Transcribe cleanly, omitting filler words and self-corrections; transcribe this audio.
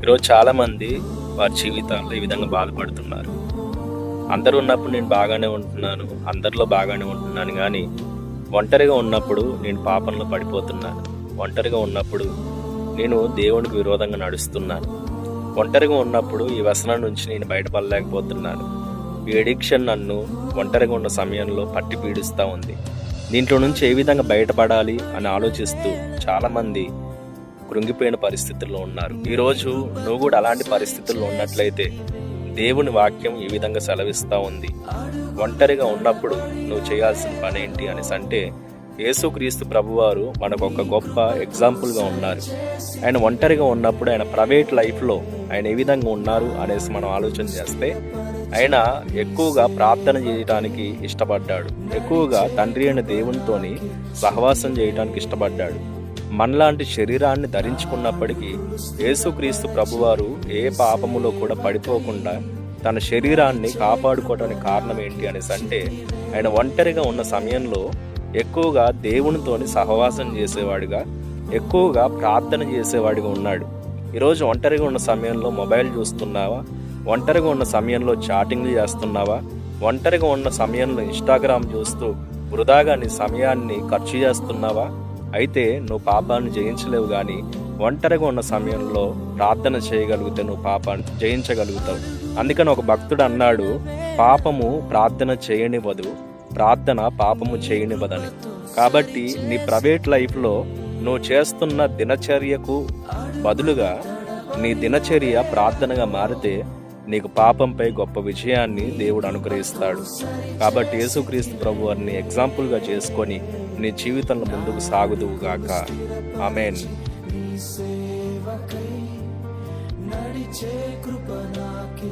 ఈరోజు చాలామంది వారి జీవితాల్లో ఈ విధంగా బాధపడుతున్నారు. అందరూ ఉన్నప్పుడు నేను బాగానే ఉంటున్నాను, అందరిలో బాగానే ఉంటున్నాను, కానీ ఒంటరిగా ఉన్నప్పుడు నేను పాపంలో పడిపోతున్నాను. ఒంటరిగా ఉన్నప్పుడు నేను దేవునికి విరోధంగా నడుస్తున్నాను. ఒంటరిగా ఉన్నప్పుడు ఈ వ్యసనం నుంచి నేను బయటపడలేకపోతున్నాను. ఈ ఎడిక్షన్ నన్ను ఒంటరిగా ఉన్న సమయంలో పట్టి పీడిస్తూ ఉంది. దీంట్లో నుంచి ఏ విధంగా బయటపడాలి అని ఆలోచిస్తూ చాలామంది కృంగిపోయిన పరిస్థితుల్లో ఉన్నారు. ఈరోజు నువ్వు కూడా అలాంటి పరిస్థితుల్లో ఉన్నట్లయితే దేవుని వాక్యం ఈ విధంగా సెలవిస్తూ ఉంది. ఒంటరిగా ఉన్నప్పుడు నువ్వు చేయాల్సిన పని ఏంటి అనేసి అంటే, యేసుక్రీస్తు ప్రభువారు మనకు ఒక గొప్ప ఎగ్జాంపుల్గా ఉన్నారు. ఆయన ఒంటరిగా ఉన్నప్పుడు ఆయన ప్రైవేట్ లైఫ్లో ఆయన ఏ విధంగా ఉన్నారు అనేసి మనం ఆలోచన చేస్తే, ఆయన ఎక్కువగా ప్రార్థన చేయడానికి ఇష్టపడ్డాడు. ఎక్కువగా తండ్రి అయిన దేవునితోని సహవాసం చేయడానికి ఇష్టపడ్డాడు. మనలాంటి శరీరాన్ని ధరించుకున్నప్పటికీ యేసుక్రీస్తు ప్రభువారు ఏ పాపములో కూడా పడిపోకుండా తన శరీరాన్ని కాపాడుకోవడానికి కారణం ఏంటి అనేసి అంటే, ఆయన ఒంటరిగా ఉన్న సమయంలో ఎక్కువగా దేవునితోని సహవాసం చేసేవాడిగా, ఎక్కువగా ప్రార్థన చేసేవాడిగా ఉన్నాడు. ఈరోజు ఒంటరిగా ఉన్న సమయంలో మొబైల్ చూస్తున్నావా? ఒంటరిగా ఉన్న సమయంలో చాటింగ్లు చేస్తున్నావా? ఒంటరిగా ఉన్న సమయంలో ఇన్స్టాగ్రామ్ చూస్తూ వృధాగా నీ సమయాన్ని ఖర్చు చేస్తున్నావా? అయితే నువ్వు పాపాన్ని జయించలేవు, కానీ ఒంటరిగా ఉన్న సమయంలో ప్రార్థన చేయగలిగితే నువ్వు పాపాన్ని జయించగలుగుతావు. అందుకని ఒక భక్తుడు అన్నాడు, పాపము ప్రార్థన చేయనివ్వదు, ప్రార్థన పాపము చేయనివ్వదని. కాబట్టి నీ ప్రైవేట్ లైఫ్లో నువ్వు చేస్తున్న దినచర్యకు బదులుగా నీ దినచర్య ప్రార్థనగా మారితే నీకు పాపంపై గొప్ప విజయాన్ని దేవుడు అనుగ్రహిస్తాడు. కాబట్టి యేసుక్రీస్తు ప్రభు వారిని ఎగ్జాంపుల్గా చేసుకొని నీ జీవితంలో ముందుకు సాగుదువుగాక. ఆమేన్. నడిచే కృప నాకి